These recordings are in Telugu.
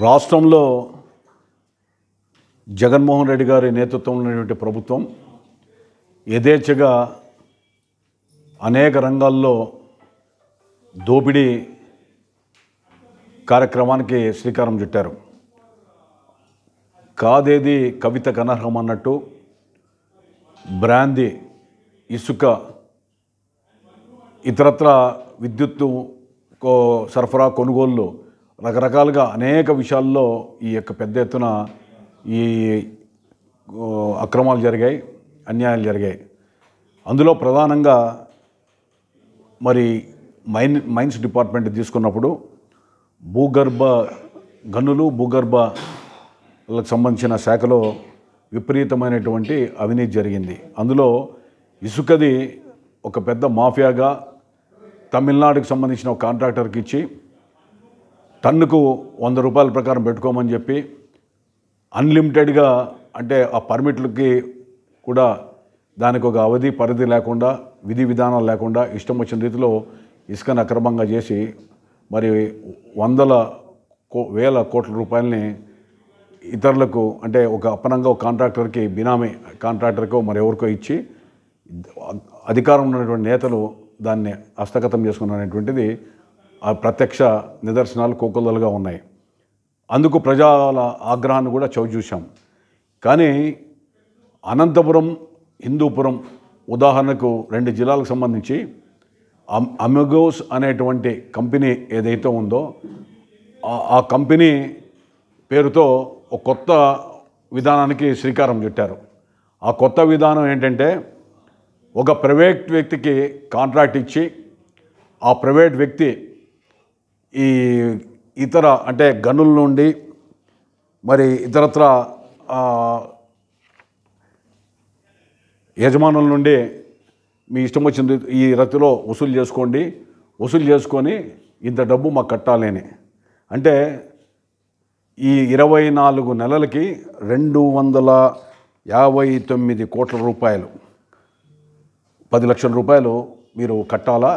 రాష్ట్రంలో జగన్మోహన్ రెడ్డి గారి నేతృత్వంలో ఉన్నటువంటి ప్రభుత్వం యథేచ్ఛగా అనేక రంగాల్లో దోపిడీ కార్యక్రమానికి శ్రీకారం చుట్టారు. కాదేది కవితకు అనర్హం అన్నట్టు బ్రాందీ, ఇసుక, ఇతరత్ర విద్యుత్తు సరఫరా, కొనుగోళ్ళు, రకరకాలుగా అనేక విషయాల్లో ఈ యొక్క పెద్ద ఎత్తున ఈ అక్రమాలు జరిగాయి, అన్యాయాలు జరిగాయి. అందులో ప్రధానంగా మరి మైన్స్ డిపార్ట్మెంట్ తీసుకున్నప్పుడు భూగర్భ గనులు, భూగర్భలకు సంబంధించిన శాఖలో విపరీతమైనటువంటి అవినీతి జరిగింది. అందులో ఇసుకది ఒక పెద్ద మాఫియాగా తమిళనాడుకు సంబంధించిన ఒక కాంట్రాక్టర్కి ఇచ్చి టన్నుకు 100 రూపాయల ప్రకారం పెట్టుకోమని చెప్పి అన్లిమిటెడ్గా, అంటే ఆ పర్మిట్లకి కూడా దానికి ఒక అవధి పరిధి లేకుండా, విధి విధానాలు లేకుండా ఇష్టం వచ్చిన రీతిలో ఇసుకను అక్రమంగా చేసి మరి వేల కోట్ల రూపాయలని ఇతరులకు, అంటే ఒక అప్పనంగా ఒక కాంట్రాక్టర్కి, బినామీ కాంట్రాక్టర్కో మరి ఎవరికో ఇచ్చి అధికారం ఉన్నటువంటి నేతలు దాన్ని హస్తగతం చేసుకున్నటువంటిది ఆ ప్రత్యక్ష నిదర్శనాలు కోకొల్లలుగా ఉన్నాయి. అందుకు ప్రజల ఆగ్రహాన్ని కూడా చవిచూశాం. కానీ అనంతపురం, హిందూపురం ఉదాహరణకు 2 జిల్లాలకు సంబంధించి అమిగోస్ అనేటువంటి కంపెనీ ఏదైతే ఉందో ఆ కంపెనీ పేరుతో ఒక కొత్త విధానానికి శ్రీకారం చుట్టారు. ఆ కొత్త విధానం ఏంటంటే, ఒక ప్రైవేట్ వ్యక్తికి కాంట్రాక్ట్ ఇచ్చి ఆ ప్రైవేట్ వ్యక్తి ఈ ఇతర, అంటే గనుల నుండి మరి ఇతరత్ర యజమానుల నుండి మీ ఇష్టం వచ్చింది ఈ రతిలో వసూలు చేసుకోండి, వసూలు చేసుకొని ఇంత డబ్బు మాకు కట్టాలి అని. అంటే ఈ 24 నెలలకి 259 కోట్ల రూపాయలు, 10 లక్షల రూపాయలు మీరు కట్టాలా.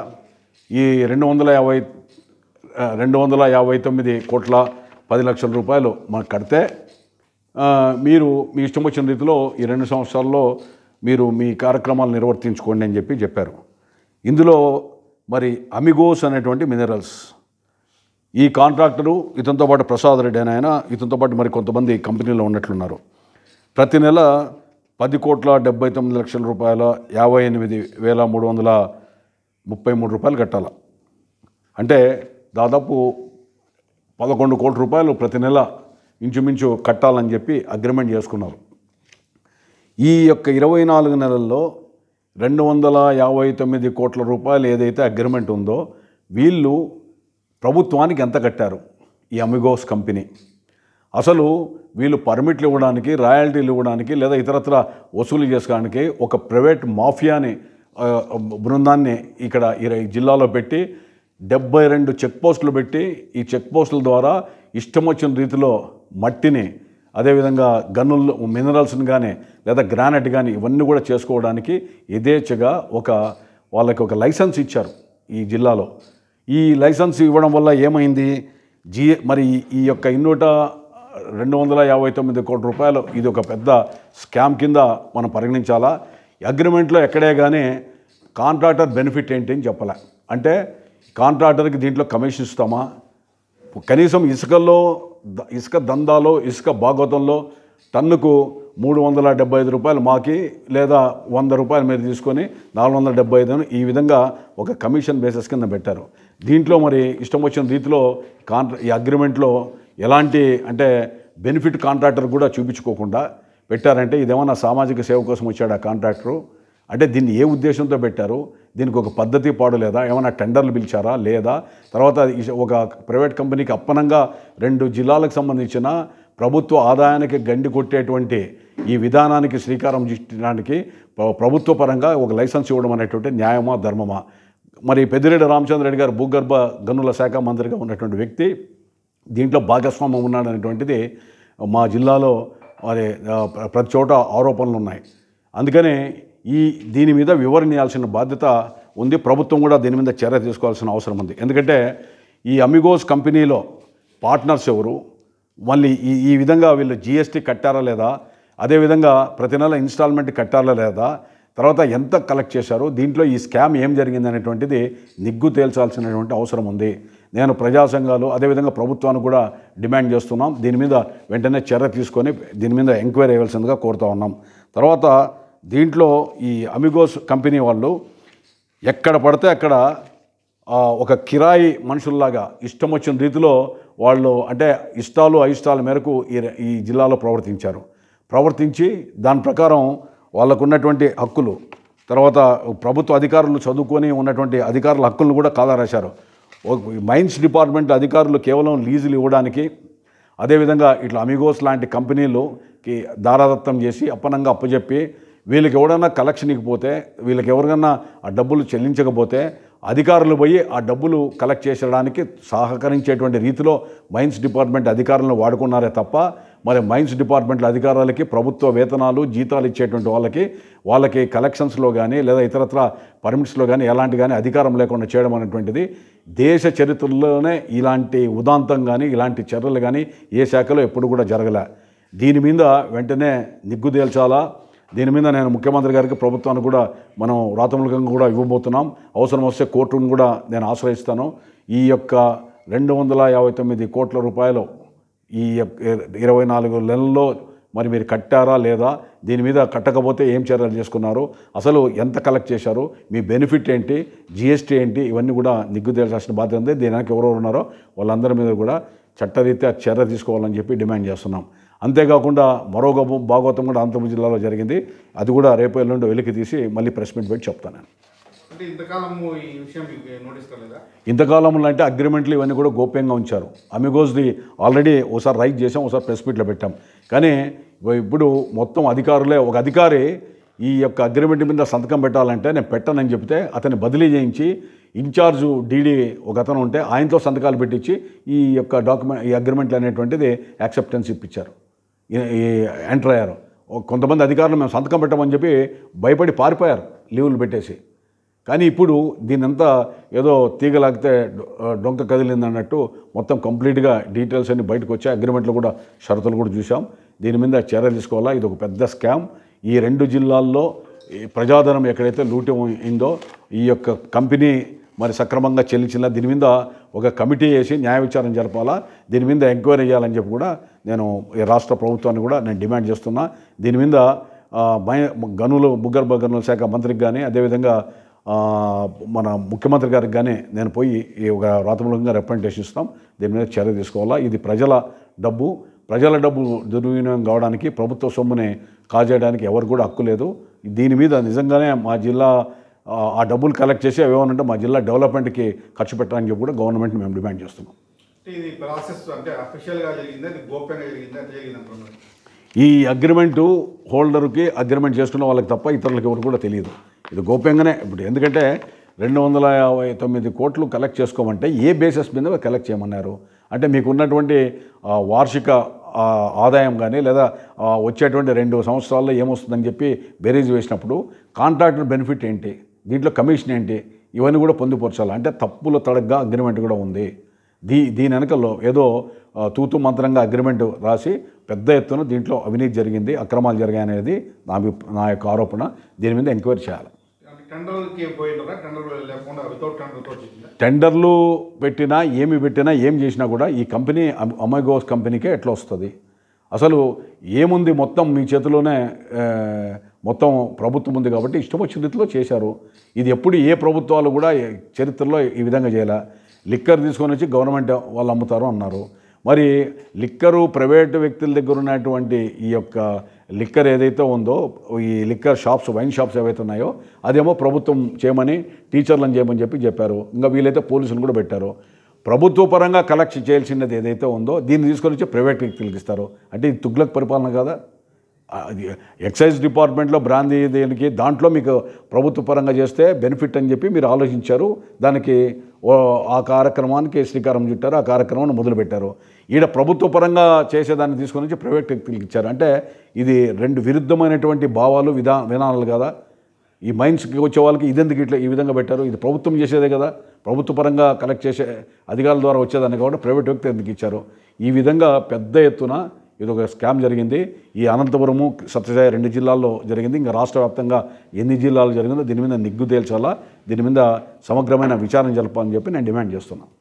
ఈ 259 కోట్ల 10 లక్షల రూపాయలు మనకు కడితే మీరు మీ ఇష్టం వచ్చిన రీతిలో ఈ 2 సంవత్సరాల్లో మీరు మీ కార్యక్రమాలు నిర్వర్తించుకోండి అని చెప్పారు. ఇందులో మరి అమిగోస్ అనేటువంటి మినరల్స్, ఈ కాంట్రాక్టరు ఇతనితో పాటు ప్రసాద్ రెడ్డి అని ఆయన, ఇతనితో పాటు మరి కొంతమంది కంపెనీలో ఉన్నట్లున్నారు. ప్రతి నెల 10,79,00,000 రూపాయల 58,333 రూపాయలు కట్టాలి. అంటే దాదాపు 11 కోట్ల రూపాయలు ప్రతి నెల ఇంచుమించు కట్టాలని చెప్పి అగ్రిమెంట్ చేసుకున్నారు. ఈ యొక్క 24 నెలల్లో 259 కోట్ల రూపాయలు ఏదైతే అగ్రిమెంట్ ఉందో వీళ్ళు ప్రభుత్వానికి ఎంత కట్టారు? ఈ అమిగోస్ కంపెనీ అసలు వీళ్ళు పర్మిట్లు ఇవ్వడానికి, రాయల్టీలు ఇవ్వడానికి, లేదా ఇతరత్ర వసూలు చేసుకోవడానికి ఒక ప్రైవేట్ మాఫియాని బృందాన్ని ఇక్కడ ఈ జిల్లాలో పెట్టి 72 చెక్ పోస్టులు పెట్టి, ఈ చెక్ పోస్టుల ద్వారా ఇష్టం వచ్చిన రీతిలో మట్టిని, అదేవిధంగా గనులు, మినరల్స్ని కానీ లేదా గ్రానైట్ కానీ ఇవన్నీ కూడా చేసుకోవడానికి యథేచ్ఛగా వాళ్ళకి ఒక లైసెన్స్ ఇచ్చారు ఈ జిల్లాలో. ఈ లైసెన్స్ ఇవ్వడం వల్ల ఏమైంది? మరి ఈ యొక్క 259 కోట్ల రూపాయలు ఇది ఒక పెద్ద స్కామ్ కింద మనం పరిగణించాలా? అగ్రిమెంట్లో ఎక్కడే కానీ కాంట్రాక్టర్ బెనిఫిట్ ఏంటి అని చెప్పలే. అంటే కాంట్రాక్టర్కి దీంట్లో కమిషన్ ఇస్తామా? కనీసం ఇసుక దందాలో, ఇసుక భాగవతంలో టన్నుకు 375 రూపాయలు మాకి, లేదా 100 రూపాయలు మీరు తీసుకొని 475 ఈ విధంగా ఒక కమిషన్ బేసిస్ కింద పెట్టారు. దీంట్లో మరి ఇష్టం వచ్చిన రీతిలో ఈ అగ్రిమెంట్లో ఎలాంటి, అంటే బెనిఫిట్ కాంట్రాక్టర్ కూడా చూపించుకోకుండా పెట్టారంటే ఇదేమన్నా సామాజిక సేవ కోసం వచ్చాడు ఆ కాంట్రాక్టరు? అంటే దీన్ని ఏ ఉద్దేశంతో పెట్టారు? దీనికి ఒక పద్ధతి పాడు లేదా? ఏమైనా టెండర్లు పిలిచారా లేదా? తర్వాత ఒక ప్రైవేట్ కంపెనీకి అప్పనంగా 2 జిల్లాలకు సంబంధించిన ప్రభుత్వ ఆదాయానికి గండి కొట్టేటువంటి ఈ విధానానికి శ్రీకారం చుట్టడానికి ప్రభుత్వ పరంగా ఒక లైసెన్స్ ఇవ్వడం అనేటువంటి న్యాయమా, ధర్మమా? మరి పెద్దిరెడ్డి రామచంద్రరెడ్డి గారు భూగర్భ గనుల శాఖ మంత్రిగా ఉన్నటువంటి వ్యక్తి దీంట్లో భాగస్వామ్యం ఉన్నాడనేటువంటిది మా జిల్లాలో మరి ప్రతి చోట ఆరోపణలు ఉన్నాయి. అందుకనే దీని మీద వివరణ ఇవ్వాల్సిన బాధ్యత ఉంది. ప్రభుత్వం కూడా దీని మీద చర్య తీసుకోవాల్సిన అవసరం ఉంది. ఎందుకంటే ఈ అమిగోస్ కంపెనీలో పార్ట్నర్స్ ఎవరు, మళ్ళీ ఈ విధంగా వీళ్ళు జిఎస్టీ కట్టారా లేదా, అదేవిధంగా ప్రతి నెల ఇన్స్టాల్మెంట్ కట్టారా లేదా, తర్వాత ఎంత కలెక్ట్ చేశారు, దీంట్లో ఈ స్కామ్ ఏం జరిగింది అనేటువంటిది నిగ్గు తేల్చాల్సినటువంటి అవసరం ఉంది. నేను ప్రజా సంఘాలు అదేవిధంగా ప్రభుత్వాన్ని కూడా డిమాండ్ చేస్తున్నాం. దీని మీద వెంటనే చర్య తీసుకొని దీని మీద ఎంక్వైరీ అయ్యాల్సిందిగా కోరుతా ఉన్నాం. తర్వాత దీంట్లో ఈ అమిగోస్ కంపెనీ వాళ్ళు ఎక్కడ పడితే అక్కడ ఒక కిరాయి మనుషుల్లాగా ఇష్టం వచ్చిన రీతిలో వాళ్ళు అంటే ఇష్టాలు అయిష్టాల మేరకు ఈ జిల్లాలో ప్రవర్తించి దాని ప్రకారం వాళ్ళకు ఉన్నటువంటి హక్కులు, తర్వాత ప్రభుత్వ అధికారులు చదువుకొని ఉన్నటువంటి అధికారుల హక్కులను కూడా కాలరాశారు. మైన్స్ డిపార్ట్మెంట్ అధికారులు కేవలం లీజులు ఇవ్వడానికి, అదేవిధంగా ఇట్లా అమిగోస్ లాంటి కంపెనీలుకి దారాదత్తం చేసి అప్పనంగా అప్పచెప్పి వీళ్ళకి ఎవడన్నా కలెక్షన్ ఇకపోతే, వీళ్ళకి ఎవరికన్నా ఆ డబ్బులు చెల్లించకపోతే అధికారులు పోయి ఆ డబ్బులు కలెక్ట్ చేసేయడానికి సహకరించేటువంటి రీతిలో మైన్స్ డిపార్ట్మెంట్ అధికారులను వాడుకున్నారే తప్ప, మరి మైన్స్ డిపార్ట్మెంట్ల అధికారులకి ప్రభుత్వ వేతనాలు జీతాలు ఇచ్చేటువంటి వాళ్ళకి కలెక్షన్స్లో కానీ లేదా ఇతరత్ర పర్మిట్స్లో కానీ ఎలాంటి అధికారం లేకుండా చేయడం అనేటువంటిది దేశ చరిత్రలోనే ఇలాంటి ఉదాంతం కానీ ఇలాంటి చర్యలు కానీ ఏ శాఖలో ఎప్పుడు కూడా జరగలే. దీని మీద వెంటనే నిగ్గుదేల్చాలా. దీని మీద నేను ముఖ్యమంత్రి గారికి ప్రభుత్వానికి కూడా మనం వ్రాతమూలకంగా కూడా ఇవ్వబోతున్నాం. అవసరం వస్తే కోర్టును కూడా నేను ఆశ్రయిస్తాను. ఈ యొక్క 259 కోట్ల రూపాయలు ఈ 24 నెలల్లో మరి మీరు కట్టారా లేదా, దీని మీద కట్టకపోతే ఏం చర్యలు చేసుకున్నారు, అసలు ఎంత కలెక్ట్ చేశారు, మీ బెనిఫిట్ ఏంటి, జిఎస్టీ ఏంటి, ఇవన్నీ కూడా నిగ్గు తేల్చాల్సిన బాధ్యత ఉంది. దీనికి ఎవరెవరు ఉన్నారో వాళ్ళందరి మీద కూడా చట్టరీత్యా చర్య తీసుకోవాలని చెప్పి డిమాండ్ చేస్తున్నాం. అంతేకాకుండా మరో భాగవతం కూడా అనంతపురం జిల్లాలో జరిగింది. అది కూడా రేపు ఎల్లుండి వెలికి తీసి మళ్ళీ ప్రెస్ మీట్ పెట్టి చెప్తాను. ఇంతకాలంలో అంటే అగ్రిమెంట్లు ఇవన్నీ కూడా గోప్యంగా ఉంచారు. అమిగోస్ది ఆల్రెడీ ఒకసారి రైట్ చేసాం, ఒకసారి ప్రెస్ మీట్లో పెట్టాం. కానీ ఇప్పుడు మొత్తం అధికారులే, ఒక అధికారి ఈ యొక్క అగ్రిమెంట్ మీద సంతకం పెట్టాలంటే నేను పెట్టనని చెప్తే అతన్ని బదిలీ చేయించి ఇన్ఛార్జు డీడీ ఒక అతను ఉంటే ఆయనతో సంతకాలు పెట్టించి ఈ యొక్క ఈ అగ్రిమెంట్లు అనేటువంటిది యాక్సెప్టెన్స్ ఇప్పించారు, ఎంటర్ అయ్యారు. కొంతమంది అధికారులు మేము సంతకం పెట్టమని చెప్పి భయపడి పారిపోయారు లీవులు పెట్టేసి. కానీ ఇప్పుడు దీనంతా ఏదో తీగలాగితే డొంక కదిలింది అన్నట్టు మొత్తం కంప్లీట్గా డీటెయిల్స్ అన్ని బయటకు వచ్చాయి. అగ్రిమెంట్లు కూడా షరతులు కూడా చూసాం. దీని మీద చర్య తీసుకోవాలా. ఇది ఒక పెద్ద స్కామ్. ఈ 2 జిల్లాల్లో ప్రజాధనం ఎక్కడైతే లూటి అయిందో ఈ యొక్క కంపెనీ మరి సక్రమంగా చెల్లించిన దీని మీద ఒక కమిటీ వేసి న్యాయ విచారణ జరపాలా, దీని మీద ఎంక్వైరీ చేయాలని చెప్పి కూడా నేను ఈ రాష్ట్ర ప్రభుత్వాన్ని కూడా నేను డిమాండ్ చేస్తున్నా. దీని మీద భూగర్భ గనుల శాఖ మంత్రికి కానీ అదేవిధంగా మన ముఖ్యమంత్రి గారికి కానీ నేను పోయి ఒక వ్రాతమూలకంగా రిప్రజెంటేషన్ ఇస్తాం. దీని మీద చర్య తీసుకోవాలా. ఇది ప్రజల డబ్బు దుర్వినియోగం కావడానికి, ప్రభుత్వ సొమ్ముని కాజేయడానికి ఎవరు కూడా హక్కు లేదు. దీని మీద నిజంగానే మా జిల్లా ఆ డబ్బులు కలెక్ట్ చేసి ఏమనంటే మా జిల్లా డెవలప్మెంట్కి ఖర్చు పెట్టడానికి చెప్పి కూడా గవర్నమెంట్ని మేము డిమాండ్ చేస్తున్నాం. ఈ అగ్రిమెంటు హోల్డర్కి అగ్రిమెంట్ చేసుకున్న వాళ్ళకి తప్ప ఇతరులకు ఎవరు కూడా తెలియదు. ఇది గోప్యంగానే. ఇప్పుడు ఎందుకంటే 259 కోట్లు కలెక్ట్ చేసుకోమంటే ఏ బేసిస్ మీద కలెక్ట్ చేయమన్నారు అంటే మీకు ఉన్నటువంటి వార్షిక ఆదాయం కానీ లేదా వచ్చేటువంటి 2 సంవత్సరాల్లో ఏమొస్తుందని చెప్పి బేరీజ్ వేసినప్పుడు కాంట్రాక్టర్ బెనిఫిట్ ఏంటి, దీంట్లో కమిషన్ ఏంటి, ఇవన్నీ కూడా పొందుపరచాలి. అంటే తప్పుల తడగ్గా అగ్రిమెంట్ కూడా ఉంది. దీని వెనకల్లో ఏదో తూతు మంత్రంగా అగ్రిమెంట్ రాసి పెద్ద ఎత్తున దీంట్లో అవినీతి జరిగింది, అక్రమాలు జరిగాయనేది నా యొక్క ఆరోపణ. దీని మీద ఎంక్వైరీ చేయాలి. టెండర్లు పెట్టినా ఏం చేసినా కూడా ఈ కంపెనీ అమిగోస్ కంపెనీకే ఎట్లా వస్తుంది? అసలు ఏముంది? మొత్తం మీ చేతిలోనే మొత్తం ప్రభుత్వం ఉంది కాబట్టి ఇష్టం వచ్చిన రీతిలో చేశారు. ఇది ఎప్పుడు ఏ ప్రభుత్వాలు కూడా చరిత్రలో ఈ విధంగా చేయాల. లిక్కర్ తీసుకొని వచ్చి గవర్నమెంట్ వాళ్ళు అమ్ముతారు అన్నారు. మరి లిక్కరు ప్రైవేటు వ్యక్తుల దగ్గర ఉన్నటువంటి ఈ యొక్క లిక్కర్ ఏదైతే ఉందో, ఈ లిక్కర్ షాప్స్, వైన్ షాప్స్ ఏవైతే ఉన్నాయో అదేమో ప్రభుత్వం చేయమని, టీచర్లను చేయమని చెప్పారు. ఇంకా వీలైతే పోలీసులు కూడా పెట్టారు. ప్రభుత్వ పరంగా కలెక్ట్ చేయాల్సినది ఏదైతే ఉందో దీన్ని తీసుకొని వచ్చి ప్రైవేట్ వ్యక్తులకు ఇస్తారు. అంటే ఇది తుగ్లక్ పరిపాలన కదా. ఎక్సైజ్ డిపార్ట్మెంట్లో బ్రాందీ దేనికి దాంట్లో మీకు ప్రభుత్వ పరంగా చేస్తే బెనిఫిట్ అని చెప్పి మీరు ఆలోచించారు. దానికి ఆ కార్యక్రమానికి శ్రీకారం చుట్టారు, ఆ కార్యక్రమాన్ని మొదలుపెట్టారు. ఈడ ప్రభుత్వ పరంగా చేసేదాన్ని తీసుకొని వచ్చి ప్రైవేట్ వ్యక్తులకు ఇచ్చారు. అంటే ఇది 2 విరుద్ధమైనటువంటి భావాలు విధానాలు కదా. ఈ మైన్స్కి వచ్చే వాళ్ళకి ఇదెందుకు ఇట్లా ఈ విధంగా పెట్టారు, ఇది ప్రభుత్వం చేసేదే కదా, ప్రభుత్వ పరంగా కలెక్ట్ చేసే అధికారుల ద్వారా వచ్చేదాన్ని కాబట్టి ప్రైవేట్ వ్యక్తి ఎందుకు ఇచ్చారు. ఈ విధంగా పెద్ద ఎత్తున ఇది ఒక స్కామ్ జరిగింది. ఈ అనంతపురము సత్యసాయి 2 జిల్లాల్లో జరిగింది. ఇంకా రాష్ట్ర వ్యాప్తంగా ఎన్ని జిల్లాలు జరిగిందో దీని మీద నిగ్గు తేల్చాలా, దీని మీద సమగ్రమైన విచారణ జరపాలని చెప్పి నేను డిమాండ్ చేస్తున్నాను.